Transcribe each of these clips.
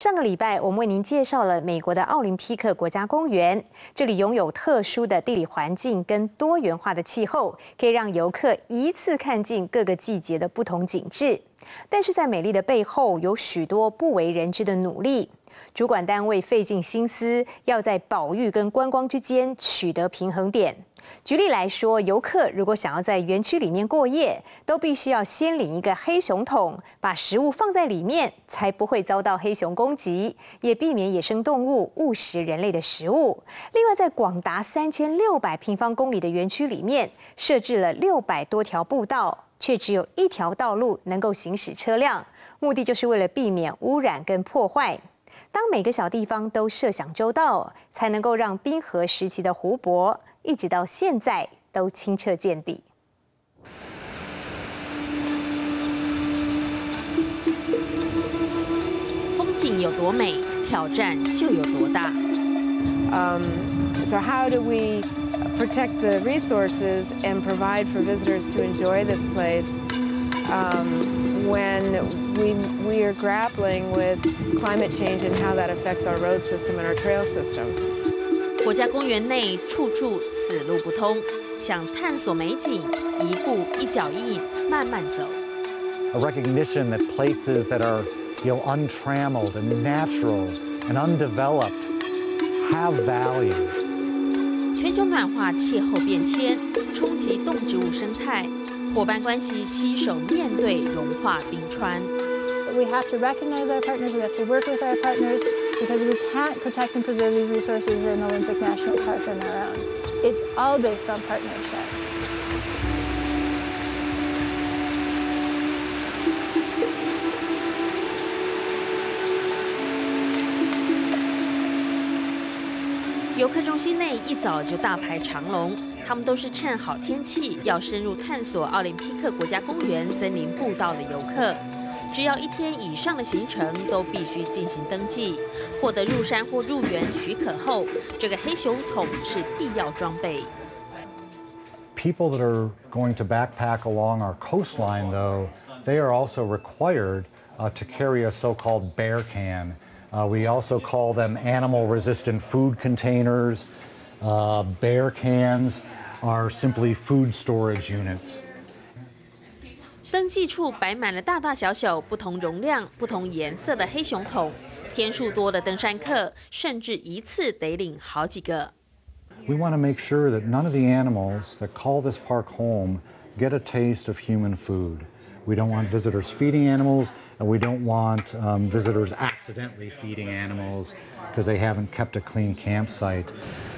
上个礼拜，我们为您介绍了美国的奥林匹克国家公园。这里拥有特殊的地理环境跟多元化的气候，可以让游客一次看尽各个季节的不同景致。但是在美丽的背后，有许多不为人知的努力。主管单位费尽心思，要在保育跟观光之间取得平衡点。举例来说，游客如果想要在园区里面过夜，都必须要先领一个黑熊桶，把食物放在里面，才不会遭到黑熊攻击，也避免野生动物误食人类的食物。另外，在广达3600平方公里的园区里面，设置了600多条步道，却只有1条道路能够行驶车辆，目的就是为了避免污染跟破坏。当每个小地方都设想周到，才能够让冰河时期的湖泊一直到现在都清澈见底。风景有多美，挑战就有多大。So how do we protect the resources and provide for visitors to enjoy this place when we are grappling with climate change and how that affects our road system and our trail system? 国家公园内处处此路不通，想探索美景，一步一脚印，慢慢走。A recognition that places that are, untrammeled and natural and undeveloped have value. 全球暖化、气候变迁冲击动植物生态，伙伴关系携手面对融化冰川。We have to recognize our partners. We have to work with our partners. Because we can't protect and preserve these resources in Olympic National Park on our own. It's all based on partnership. 游客中心内一早就大排长龙，他们都是趁好天气要深入探索奥林匹克国家公园森林步道的游客。只要1天以上的行程都必须进行登记，获得入山或入园许可后，这个黑熊桶是必要装备。People that are going to backpack along our coastline, though, they are also required to carry a so-called bear can. We also call them animal-resistant food containers. Bear cans are simply food storage units. 登记处摆满了大大小小、不同容量、不同颜色的黑熊桶，天数多的登山客甚至一次得领好几个。We want to make sure that none of the animals that call this park home get a taste of human food. We don't want visitors feeding animals, and we don't want visitors accidentally feeding animals because they haven't kept a clean campsite.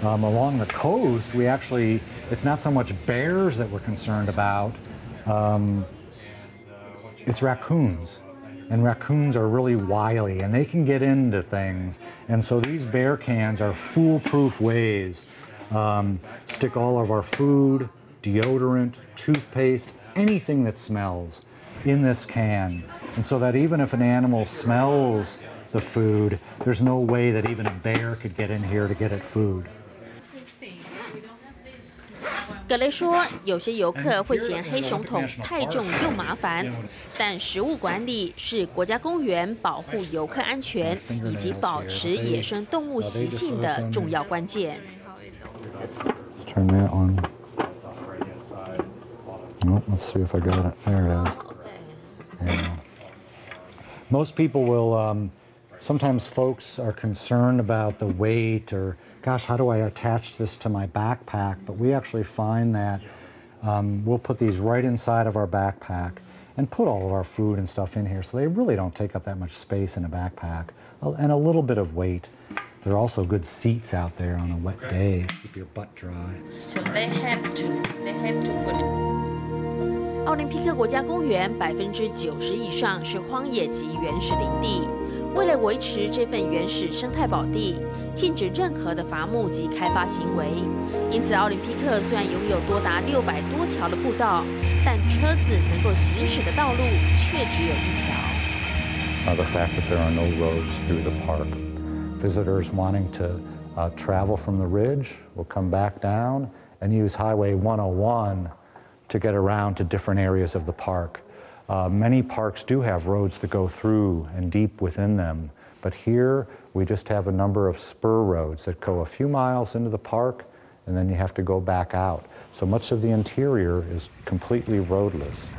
Along the coast, it's not so much bears that we're concerned about. It's raccoons, and raccoons are really wily, and they can get into things. And so these bear cans are foolproof ways. Stick all of our food, deodorant, toothpaste, anything that smells in this can. And so that even if an animal smells the food, there's no way that even a bear could get in here to get at food. 葛雷说，有些游客会嫌黑熊桶太重又麻烦，但食物管理是国家公园保护游客安全以及保持野生动物习性的重要关键。Turn that on. Oh, let's see if I got it. There it is. Yeah. Most people will. Sometimes folks are concerned about the weight or, gosh, how do I attach this to my backpack? But we actually find that we'll put these right inside of our backpack and put all of our food and stuff in here, so they really don't take up that much space in a backpack, and a little bit of weight. There are also good seats out there on a wet day, keep your butt dry. So they have to put it. 奥林匹克国家公园90%以上是荒野及原始林地。为了维持这份原始生态宝地，禁止任何的伐木及开发行为。因此，奥林匹克虽然拥有多达600多条的步道，但车子能够行驶的道路却只有1条。The fact that there are no roads through the park, visitors wanting to travel from the ridge will come back down and use Highway 101 to get around to different areas of the park. Many parks do have roads that go through and deep within them, But here, we just have a number of spur roads that go a few miles into the park, and then you have to go back out. So much of the interior is completely roadless.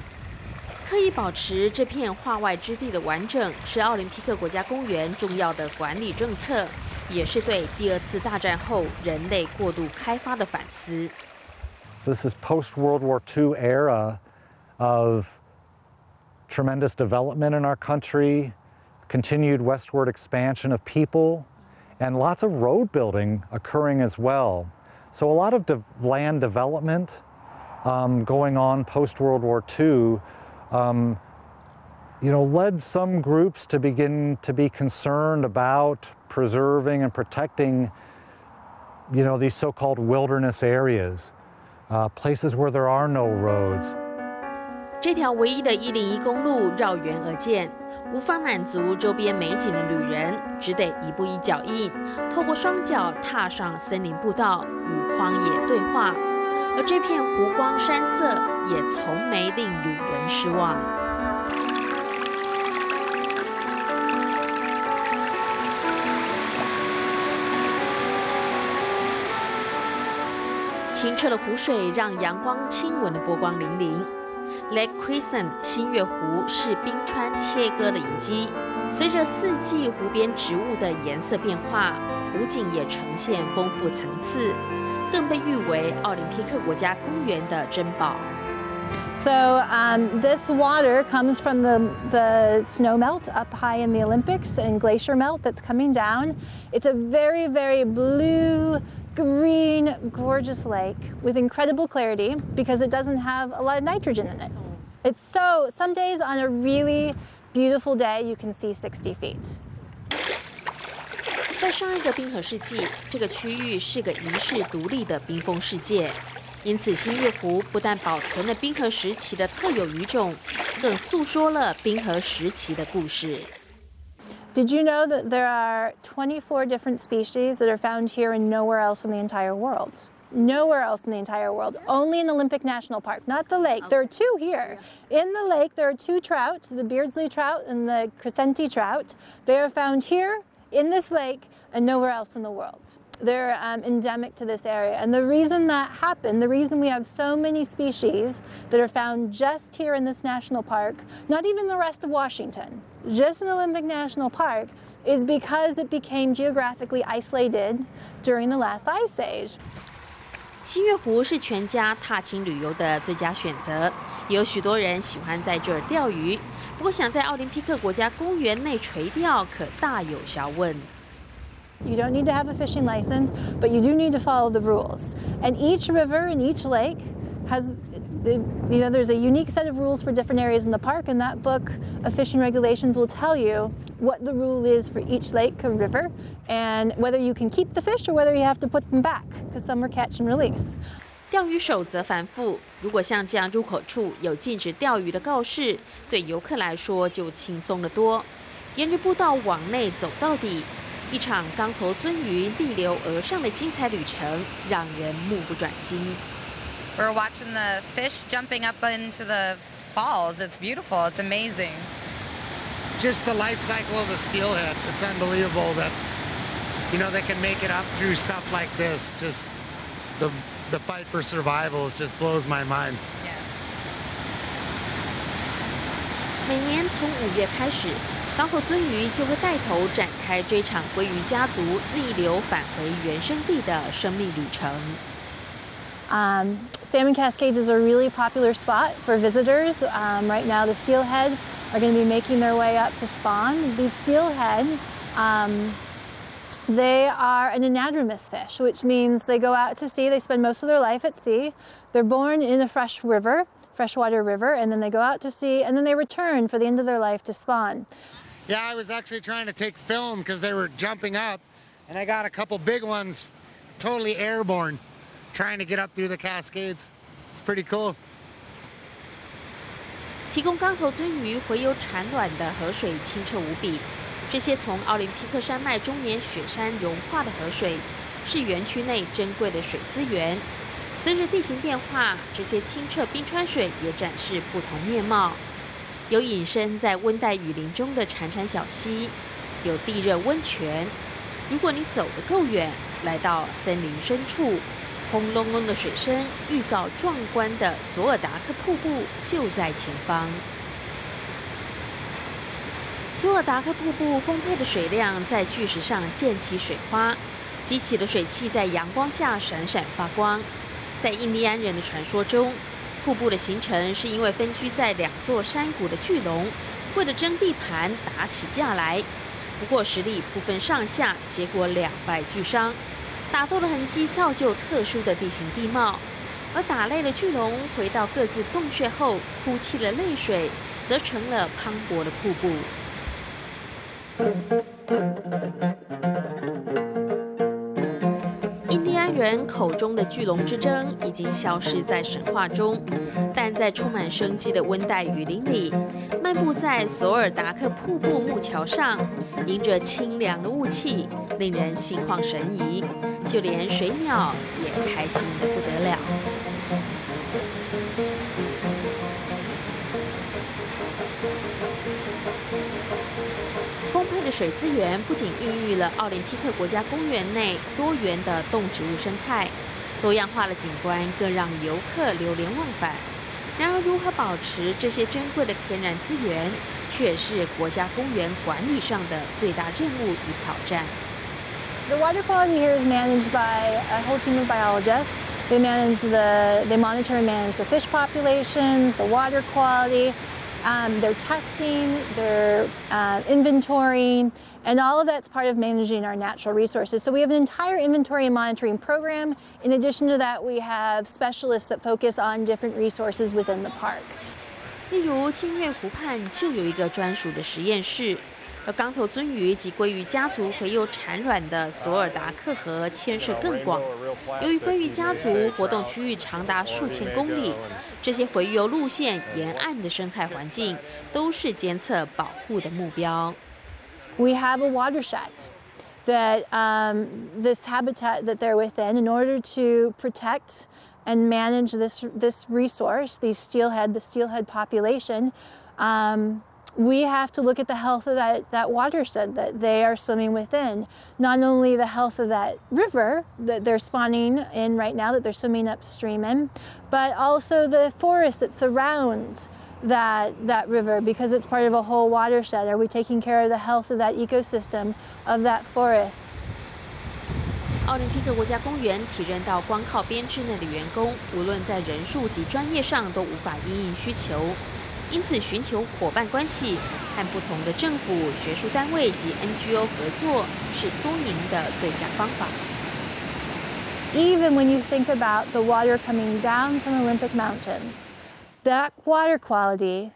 刻意保持这片化外之地的完整，是奥林匹克国家公园重要的管理政策，也是对第二次大战后人类过度开发的反思。So this is post-World War II era of tremendous development in our country, continued westward expansion of people, and lots of road building occurring as well. So a lot of land development going on post-World War II, led some groups to begin to be concerned about preserving and protecting, these so-called wilderness areas, places where there are no roads. 这条唯一的101公路绕园而建，无法满足周边美景的旅人，只得一步一脚印，透过双脚踏上森林步道，与荒野对话。而这片湖光山色也从没令旅人失望。清澈的湖水让阳光亲吻的波光粼粼。Lake Crescent 新月湖是冰川切割的遗迹，随着四季湖边植物的颜色变化，湖景也呈现丰富层次，更被誉为奥林匹克国家公园的珍宝。So this water comes from the snow melt up high in the Olympics and glacier melt that's coming down. It's a very, very blue, green, gorgeous lake with incredible clarity because it doesn't have a lot of nitrogen in it. It's some days on a really beautiful day you can see 60 feet. 在上一个冰河世纪，这个区域是个遗世独立的冰封世界，因此新月湖不但保存了冰河时期的特有鱼种，更诉说了冰河时期的故事。Did you know that there are 24 different species that are found here and nowhere else in the entire world? Nowhere else in the entire world, only in Olympic National Park, not the lake. There are two here. In the lake, there are two trout, the Beardsley trout and the Crescenti trout. They are found here in this lake and nowhere else in the world. They're endemic to this area. And the reason that happened, the reason we have so many species that are found just here in this national park, not even the rest of Washington, just in Olympic National Park, is because it became geographically isolated during the last ice age. 新月湖是全家踏青旅游的最佳选择，也有许多人喜欢在这儿钓鱼。不过，想在奥林匹克国家公园内垂钓，可大有学问。You don't need to have a fishing license, but you do need to follow the rules. And each river and each lake has, there's a unique set of rules for different areas in the park, and that book of fishing regulations will tell you what the rule is for each lake or river, and whether you can keep the fish or whether you have to put them back, because some are catch and release. 钓鱼守则繁复，如果像这样入口处有禁止钓鱼的告示，对游客来说就轻松得多。沿着步道往内走到底，一场刚头鳟鱼逆流而上的精彩旅程，让人目不转睛。We're watching the fish jumping up into the falls. It's beautiful. It's amazing. Just the life cycle of a steelhead. It's unbelievable that, they can make it up through stuff like this. Just the fight for survival just blows my mind. 每年从5月开始，刚头鳟鱼就会带头展开追场鲑鱼家族逆流返回原生地的生命旅程。Salmon Cascades is a really popular spot for visitors. Right now, the steelhead are going to be making their way up to spawn. These steelhead, they are an anadromous fish, which means they go out to sea. They spend most of their life at sea. They're born in a freshwater river, and then they go out to sea, and then they return for the end of their life to spawn. Yeah, I was actually trying to take film because they were jumping up, and I got a couple big ones totally airborne, trying to get up through the Cascades. It's pretty cool. 提供刚头鳟鱼洄游产卵的河水清澈无比，这些从奥林匹克山脉终年雪山融化的河水，是园区内珍贵的水资源。随着地形变化，这些清澈冰川水也展示不同面貌。有隐身在温带雨林中的潺潺小溪，有地热温泉。如果你走得够远，来到森林深处，轰隆隆的水声预告壮观的索尔达克瀑布就在前方。索尔达克瀑布丰沛的水量在巨石上溅起水花，激起的水汽在阳光下闪闪发光。在印第安人的传说中，瀑布的形成是因为分居在2座山谷的巨龙为了争地盘打起架来，不过实力不分上下，结果两败俱伤。打斗的痕迹造就特殊的地形地貌，而打累了巨龙回到各自洞穴后，哭泣了泪水，则成了磅礴的瀑布。印第安人口中的巨龙之争已经消失在神话中，但在充满生机的温带雨林里，漫步在索尔达克瀑布木桥上，迎着清凉的雾气，令人心旷神怡，就连水鸟也开心得不得了。丰沛的水资源不仅孕育了奥林匹克国家公园内多元的动植物生态，多样化的景观更让游客流连忘返。然而，如何保持这些珍贵的天然资源，却是国家公园管理上的最大任务与挑战。The water quality here is managed by a whole team of biologists. They monitor and manage the fish populations, the water quality. Their testing, their inventory, and all of that's part of managing our natural resources. So we have an entire inventory and monitoring program. In addition to that, we have specialists that focus on different resources within the park. 例如新月湖畔就有一个专属的实验室，而钢头鳟鱼及鲑鱼家族洄游产卵的索尔达克河牵涉更广。由于鲑鱼家族活动区域长达数千公里，这些洄游路线沿岸的生态环境都是监测保护的目标。We have a watershed that this habitat that they're within, in order to protect and manage this resource, the steelhead population. We have to look at the health of that watershed that they are swimming within. Not only the health of that river that they're spawning in right now, that they're swimming upstream in, but also the forest that surrounds that river, because it's part of a whole watershed. Are we taking care of the health of that ecosystem of that forest? 奥林匹克国家公园体认到，光靠编制内的员工，无论在人数及专业上都无法因应需求。因此，寻求伙伴关系和不同的政府、学术单位及 NGO 合作是多赢的最佳方法。Even when you think about the water coming down from Olympic Mountains, that water quality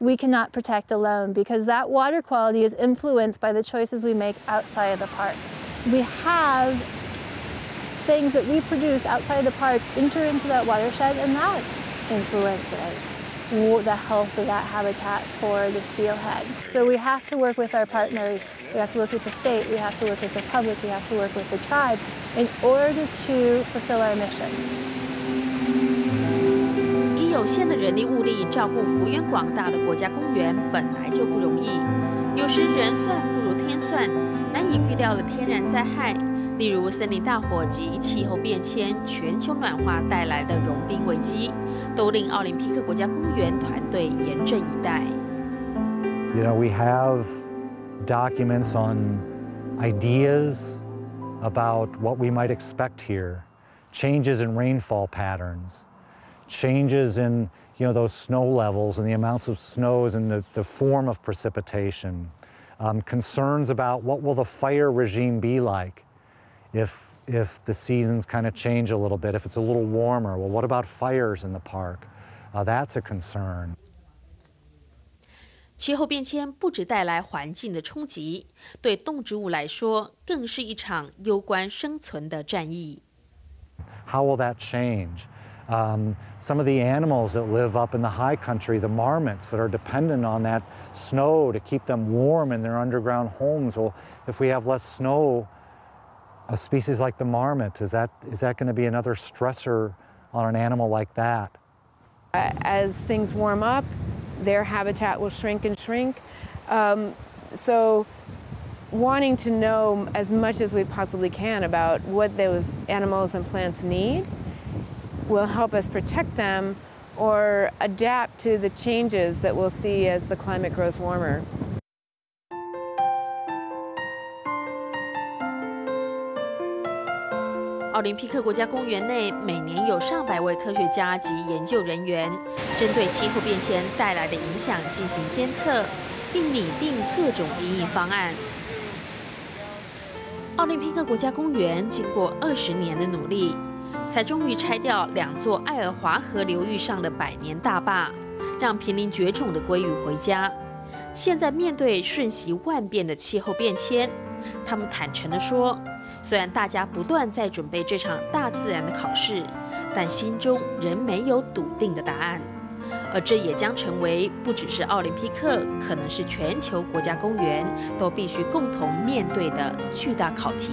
we cannot protect alone, because that water quality is influenced by the choices we make outside of the park. We have things that we produce outside of the park enter into that watershed, and that influences the health of that habitat for the steelhead. So we have to work with our partners, we have to work with the state, we have to work with the public, we have to work with the tribes in order to fulfill our mission. 以有限的人力物力照顾幅员广大的国家公园本来就不容易，有时人算不如天算，难以预料的天然灾害，例如森林大火及气候变迁、全球暖化带来的融冰危机，都令奥林匹克国家公园团队严阵以待。You know, we have documents on ideas about what we might expect here, changes in rainfall patterns, changes in those snow levels and the amounts of snows and the form of precipitation, concerns about what will the fire regime be like if the seasons kind of change a little bit, if it's a little warmer. Well, what about fires in the park? That's a concern. 气候变迁不只带来环境的冲击，对动植物来说，更是一场攸关生存的战役。How will that change? Some of the animals that live up in the high country, the marmots that are dependent on that snow to keep them warm in their underground homes. Well, if we have less snow, a species like the marmot, is that going to be another stressor on an animal like that? As things warm up, their habitat will shrink and shrink. So wanting to know as much as we possibly can about what those animals and plants need will help us protect them or adapt to the changes that we'll see as the climate grows warmer. 奥林匹克国家公园内每年有上百位科学家及研究人员，针对气候变迁带来的影响进行监测，并拟定各种因应方案。奥林匹克国家公园经过20年的努力，才终于拆掉2座爱荷华河流域上的100年大坝，让濒临绝种的鲑鱼回家。现在面对瞬息万变的气候变迁，他们坦诚地说，虽然大家不断在准备这场大自然的考试，但心中仍没有笃定的答案。而这也将成为不只是奥林匹克，可能是全球国家公园都必须共同面对的巨大考题。